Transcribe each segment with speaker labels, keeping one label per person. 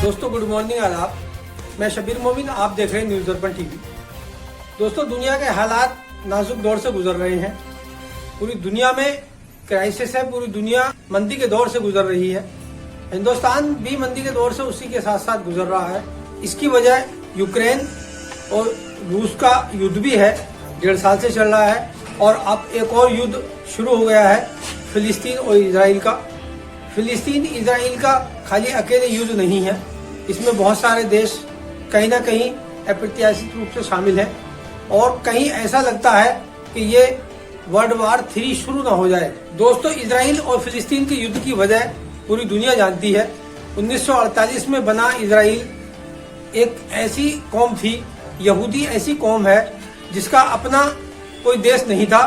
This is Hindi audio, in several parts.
Speaker 1: दोस्तों गुड मॉर्निंग आदाब। मैं शबीर मोमिन, आप देख रहे हैं न्यूज दर्पण टीवी। दोस्तों दुनिया के हालात नाजुक दौर से गुजर रहे हैं। पूरी दुनिया में क्राइसिस है, पूरी दुनिया मंदी के दौर से गुजर रही है। हिंदुस्तान भी मंदी के दौर से उसी के साथ साथ गुजर रहा है। इसकी वजह यूक्रेन और रूस का युद्ध भी है, 1.5 साल से चल रहा है। और अब एक और युद्ध शुरू हो गया है, फिलिस्तीन और इजराइल का। फिलिस्तीन इजराइल का खाली अकेले युद्ध नहीं है, इसमें बहुत सारे देश कहीं ना कहीं अप्रत्याशित रूप से शामिल हैं। और कहीं ऐसा लगता है कि ये वर्ल्ड वार 3 शुरू ना हो जाए। दोस्तों इजराइल और फिलिस्तीन के युद्ध की वजह पूरी दुनिया जानती है। 1948 में बना इजराइल एक ऐसी कौम थी, यहूदी ऐसी कौम है जिसका अपना कोई देश नहीं था।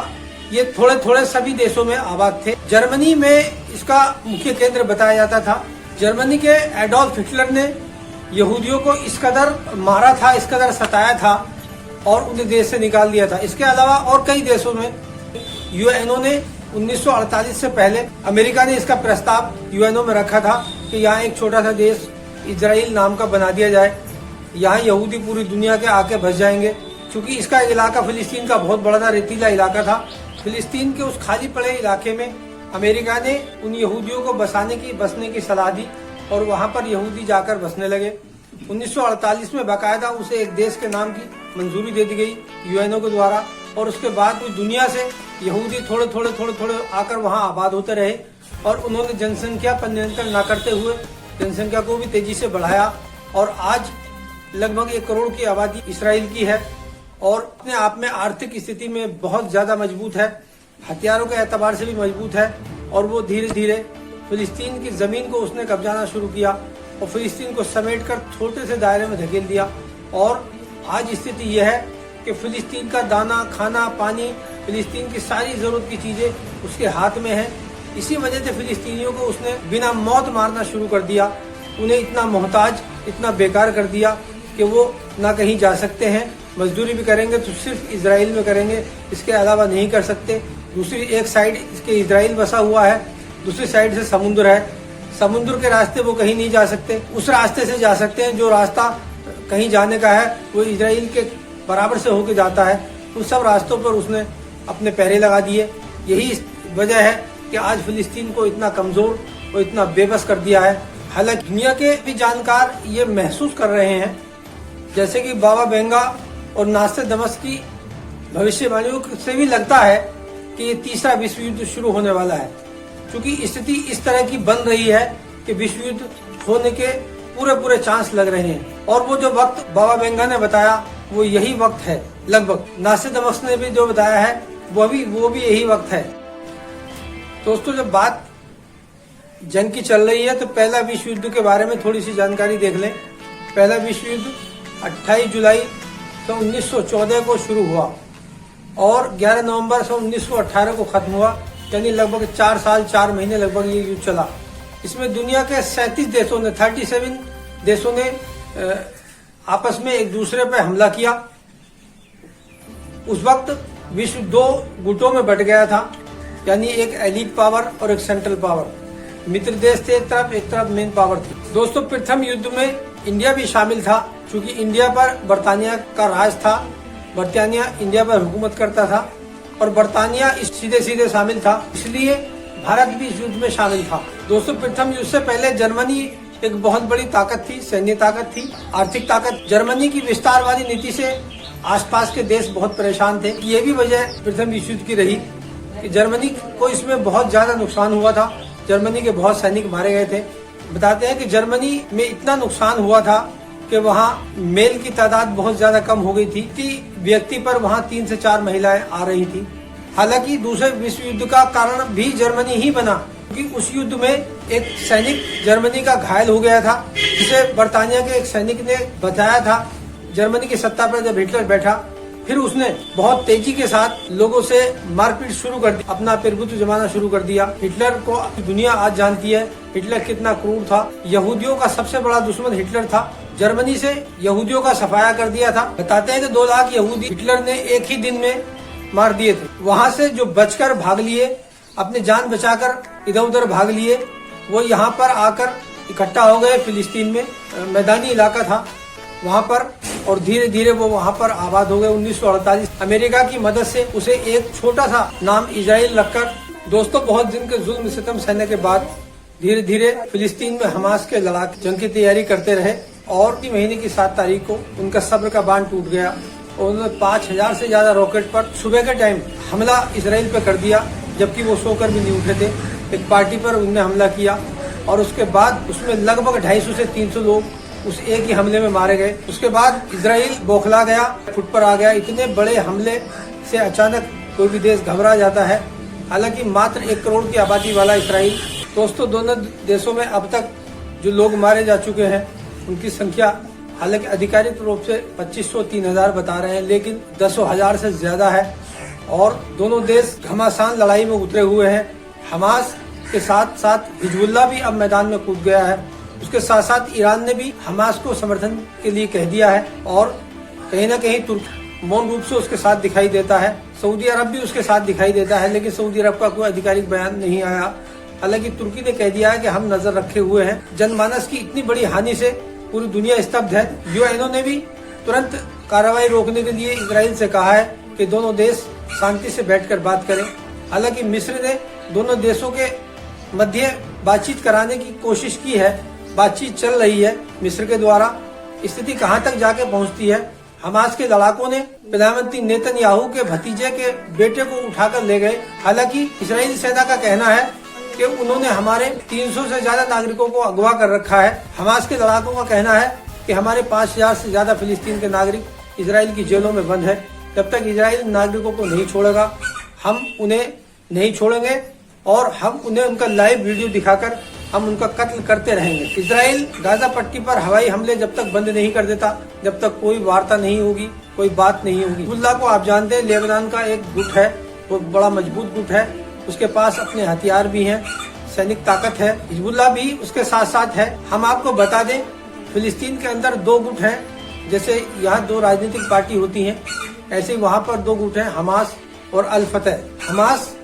Speaker 1: ये थोड़े थोड़े सभी देशों में आबाद थे। जर्मनी में इसका मुख्य केंद्र बताया जाता था। जर्मनी के एडोल्फ हिटलर ने यहूदियों को इस कदर मारा था, इस कदर सताया था और उन्हें देश से निकाल दिया था। इसके अलावा और कई देशों में यूएनओ ने 1948 से पहले अमेरिका ने इसका प्रस्ताव यूएनओ में रखा था कि यहाँ एक छोटा सा देश इजराइल नाम का बना दिया जाए। यहाँ यहूदी पूरी दुनिया के आके बस जाएंगे, क्योंकि इसका इलाका फिलिस्तीन का बहुत बड़ा रेतीला इलाका था। फिलिस्तीन के उस खाली पड़े इलाके में अमेरिका ने उन यहूदियों को बसने की सलाह दी और वहां पर यहूदी जाकर बसने लगे। 1948 में बाकायदा उसे एक देश के नाम की मंजूरी दे दी गई यूएनओ के द्वारा। और उसके बाद पूरी दुनिया से यहूदी थोड़े थोड़े आकर वहां आबाद होते रहे और उन्होंने जनसंख्या पर नियंत्रण न करते हुए जनसंख्या को भी तेजी से बढ़ाया। और आज लगभग 1 करोड़ की आबादी इसराइल की है और अपने आप में आर्थिक स्थिति में बहुत ज्यादा मजबूत है, हथियारों के एतबार से भी मजबूत है। और वो धीरे धीरे फिलिस्तीन की जमीन को उसने कब्जाना शुरू किया और फिलिस्तीन को समेटकर छोटे से दायरे में धकेल दिया। और आज स्थिति यह है कि फिलिस्तीन का दाना, खाना, पानी, फिलिस्तीन की सारी जरूरत की चीजें उसके हाथ में है। इसी वजह से फिलिस्तीनियों को उसने बिना मौत मारना शुरू कर दिया। उन्हें इतना मोहताज, इतना बेकार कर दिया कि वो ना कहीं जा सकते हैं। मजदूरी भी करेंगे तो सिर्फ इजराइल में करेंगे, इसके अलावा नहीं कर सकते। दूसरी एक साइड इसके इजराइल बसा हुआ है, दूसरी साइड से समुद्र है। समुद्र के रास्ते वो कहीं नहीं जा सकते, उस रास्ते से जा सकते हैं जो रास्ता कहीं जाने का है वो इजराइल के बराबर से होके जाता है। उन सब रास्तों पर उसने अपने पैरे लगा दिए। यही वजह है कि आज फिलिस्तीन को इतना कमजोर और इतना बेबस कर दिया है। हालांकि दुनिया के भी जानकार ये महसूस कर रहे हैं, जैसे कि बाबा बेंगा और नास्ट्राडामस की भविष्यवाणियों से भी लगता है कि ये तीसरा विश्व युद्ध शुरू होने वाला है, क्योंकि स्थिति इस तरह की बन रही है कि विश्व युद्ध होने के पूरे चांस लग रहे हैं। और वो जो वक्त बाबा बेंगा ने बताया वो यही वक्त है। लगभग नास्ट्राडामस ने भी जो बताया है वो भी यही वक्त है। दोस्तों जब बात जंग की चल रही है तो पहला विश्व युद्ध के बारे में थोड़ी सी जानकारी देख लें। पहला विश्व युद्ध 28 जुलाई 1914 को शुरू हुआ और 11 नवंबर 1918 को खत्म हुआ, यानी लगभग 4 साल 4 महीने लगभग ये युद्ध चला। इसमें दुनिया के 37 देशों ने 37 देशों ने आपस में एक दूसरे पर हमला किया। उस वक्त विश्व 2 गुटों में बट गया था, यानी एक एलीट पावर और एक सेंट्रल पावर। मित्र देश थे एक तरफ मेन पावर थी। दोस्तों प्रथम युद्ध में इंडिया भी शामिल था, क्योंकि इंडिया पर बर्तानिया का राज था। बर्तानिया इंडिया पर हुकूमत करता था और बर्तानिया सीधे शामिल था, इसलिए भारत भी इस युद्ध में शामिल था। दोस्तों प्रथम युद्ध से पहले जर्मनी एक बहुत बड़ी ताकत थी, सैन्य ताकत थी, आर्थिक ताकत। जर्मनी की विस्तारवादी नीति से आसपास के देश बहुत परेशान थे। ये भी वजह प्रथम विश्व युद्ध की रही कि जर्मनी को इसमें बहुत ज्यादा नुकसान हुआ था। जर्मनी के बहुत सैनिक मारे गए थे। बताते हैं कि जर्मनी में इतना नुकसान हुआ था कि वहाँ मेल की तादाद बहुत ज्यादा कम हो गई थी कि व्यक्ति पर वहाँ 3 से 4 महिलाएं आ रही थी। हालांकि दूसरे विश्व युद्ध का कारण भी जर्मनी ही बना, क्योंकि उस युद्ध में एक सैनिक जर्मनी का घायल हो गया था, जिसे बर्तानिया के एक सैनिक ने बताया था। जर्मनी की सत्ता पर जब हिटलर बैठा, फिर उसने बहुत तेजी के साथ लोगों से मारपीट शुरू कर दी, अपना प्रभुत्व जमाना शुरू कर दिया। हिटलर को दुनिया आज जानती है हिटलर कितना क्रूर था। यहूदियों का सबसे बड़ा दुश्मन हिटलर था। जर्मनी से यहूदियों का सफाया कर दिया था। बताते हैं कि 2 लाख यहूदी हिटलर ने एक ही दिन में मार दिए थे। वहाँ से जो बचकर भाग लिए, अपनी जान बचाकर इधर उधर भाग लिए, वो यहाँ पर आकर इकट्ठा हो गए फिलिस्तीन में। मैदानी इलाका था वहां पर, और धीरे धीरे वो वहां पर आबाद हो गए। 1948 अमेरिका की मदद से उसे एक छोटा सा नाम इजराइल रखकर, दोस्तों बहुत दिन के जुल्म सितम सहने के बाद धीरे धीरे फिलिस्तीन में हमास के लड़ाके जंग की तैयारी करते रहे, और महीने की 7 तारीख को उनका सब्र का बांध टूट गया और उन्होंने 5000 से ज्यादा रॉकेट पर सुबह के टाइम हमला इसराइल पे कर दिया, जबकि वो सोकर भी नहीं उठे थे। एक पार्टी पर उन्होंने हमला किया और उसके बाद उसमें लगभग 250 से 300 लोग उस एक ही हमले में मारे गए। उसके बाद इसराइल बौखला गया, फुट पर आ गया। इतने बड़े हमले से अचानक कोई भी देश घबरा जाता है। हालांकि मात्र 1 करोड़ की आबादी वाला इसराइल। दोस्तों दोनों देशों में अब तक जो लोग मारे जा चुके हैं उनकी संख्या हालांकि आधिकारिक रूप से 2500 3000 बता रहे हैं, लेकिन 10,000 से ज्यादा है। और दोनों देश घमासान लड़ाई में उतरे हुए हैं। हमास के साथ साथ हिजबुल्लाह भी अब मैदान में कूद गया है। उसके साथ साथ ईरान ने भी हमास को समर्थन के लिए कह दिया है, और कहीं न कहीं तुर्क मौन रूप से उसके साथ दिखाई देता है। सऊदी अरब भी उसके साथ दिखाई देता है, लेकिन सऊदी अरब का कोई आधिकारिक बयान नहीं आया। हालांकि तुर्की ने कह दिया है कि हम नजर रखे हुए हैं। जनमानस की इतनी बड़ी हानि से पूरी दुनिया स्तब्ध है। यूएनओ ने भी तुरंत कार्रवाई रोकने के लिए इजराइल से कहा है कि दोनों देश शांति से बैठकर बात करें। हालांकि मिस्र ने दोनों देशों के मध्य बातचीत कराने की कोशिश की है, बातचीत चल रही है मिस्र के द्वारा। स्थिति कहां तक जाके पहुंचती है। हमास के लड़ाकों ने प्रधानमंत्री नेतन्याहू के भतीजे के बेटे को उठाकर ले गए। हालांकि इजरायली सेना का कहना है कि उन्होंने हमारे 300 से ज्यादा नागरिकों को अगवा कर रखा है। हमास के लड़ाकों का कहना है कि हमारे 5000 से ज्यादा फिलिस्तीन के नागरिक इजराइल की जेलों में बंद है। जब तक इजराइल नागरिकों को नहीं छोड़ेगा हम उन्हें नहीं छोड़ेंगे, और हम उन्हें उनका लाइव वीडियो दिखाकर हम उनका कत्ल करते रहेंगे। इजराइल गाजा पट्टी पर हवाई हमले जब तक बंद नहीं कर देता, जब तक कोई वार्ता नहीं होगी, कोई बात नहीं होगी। हिजबुल्लाह को आप जानते हैं लेबनान का एक गुट है, वो बड़ा मजबूत गुट है। उसके पास अपने हथियार भी हैं, सैनिक ताकत है। हिजबुल्लाह भी उसके साथ साथ है। हम आपको बता दें फिलिस्तीन के अंदर 2 गुट हैं। जैसे यहाँ 2 राजनीतिक पार्टी होती हैं, ऐसे ही वहाँ पर 2 गुट हैं, हमास और अल फतह। हमास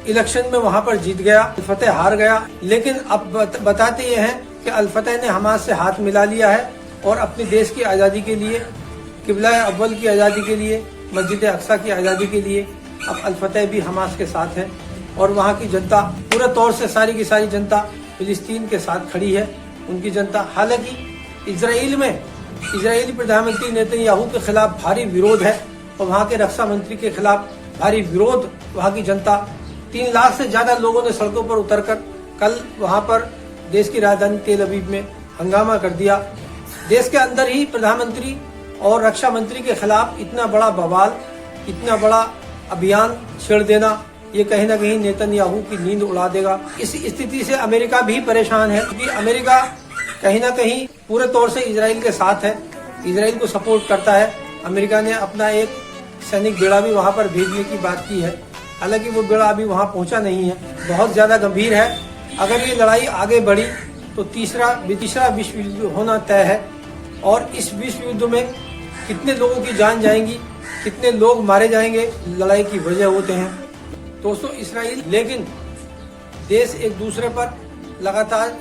Speaker 1: इलेक्शन में वहाँ पर जीत गया, अल फतह हार गया। लेकिन अब बताते ये हैं कि अल फतह ने हमास से हाथ मिला लिया है और अपने देश की आज़ादी के लिए, किबला अव्वल की आज़ादी के लिए, मस्जिद अक्सा की आज़ादी के लिए अब अल फतह भी हमास के साथ है। और वहाँ की जनता पूरे तौर से सारी की सारी जनता फिलिस्तीन के साथ खड़ी है, उनकी जनता। हालांकि इजराइल में इजरायली प्रधानमंत्री नेतन्याहू के खिलाफ भारी विरोध है, और वहाँ के रक्षा मंत्री के खिलाफ भारी विरोध। वहाँ की जनता 3 लाख से ज्यादा लोगों ने सड़कों पर उतरकर कल वहाँ पर देश की राजधानी तेल अवीव में हंगामा कर दिया। देश के अंदर ही प्रधानमंत्री और रक्षा मंत्री के खिलाफ इतना बड़ा बवाल, इतना बड़ा अभियान छेड़ देना, ये कहीं ना कहीं नेतन्याहू की नींद उड़ा देगा। इस स्थिति से अमेरिका भी परेशान है, क्योंकि अमेरिका कहीं ना कहीं पूरे तौर से इजराइल के साथ है, इजराइल को सपोर्ट करता है। अमेरिका ने अपना एक सैनिक बेड़ा भी वहां पर भेजने की बात की है। हालांकि वो बेड़ा अभी वहां पहुंचा नहीं है, बहुत ज्यादा गंभीर है। अगर ये लड़ाई आगे बढ़ी तो तीसरा विश्व युद्ध होना तय है। और इस विश्व युद्ध में कितने लोगों की जान जाएंगी, कितने लोग मारे जाएंगे, लड़ाई की वजह होते हैं दोस्तों इसराइल। लेकिन देश एक दूसरे पर लगातार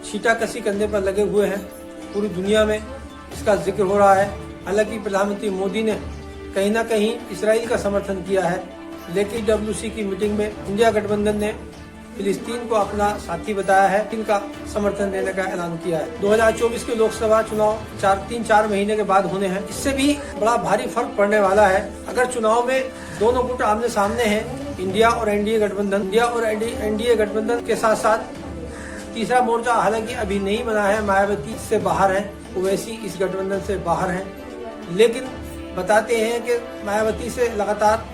Speaker 1: छींटाकशी करने पर लगे हुए हैं, पूरी दुनिया में इसका जिक्र हो रहा है। हालांकि प्रधानमंत्री मोदी ने कहीं ना कहीं इसराइल का समर्थन किया है, लेकिन WC की मीटिंग में इंडिया गठबंधन ने फिलिस्तीन को अपना साथी बताया है, इनका समर्थन देने का ऐलान किया है। 2024 के लोकसभा चुनाव 3-4 महीने के बाद होने हैं। इससे भी बड़ा भारी फर्क पड़ने वाला है। अगर चुनाव में दोनों गुट आमने सामने हैं, इंडिया और एनडीए गठबंधन के साथ साथ तीसरा मोर्चा हालांकि अभी नहीं बना है, मायावती इससे बाहर है, ओवैसी इस गठबंधन से बाहर है। लेकिन बताते हैं कि मायावती से लगातार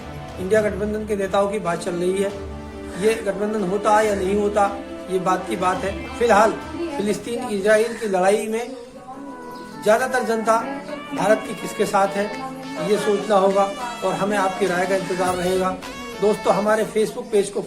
Speaker 1: इंडिया गठबंधन के नेताओं की बात चल रही है। ये गठबंधन होता या नहीं होता, ये बात की बात है। फिलहाल फिलिस्तीन इजराइल की लड़ाई में ज्यादातर जनता भारत की किसके साथ है, ये सोचना होगा, और हमें आपकी राय का इंतजार रहेगा। दोस्तों हमारे फेसबुक पेज को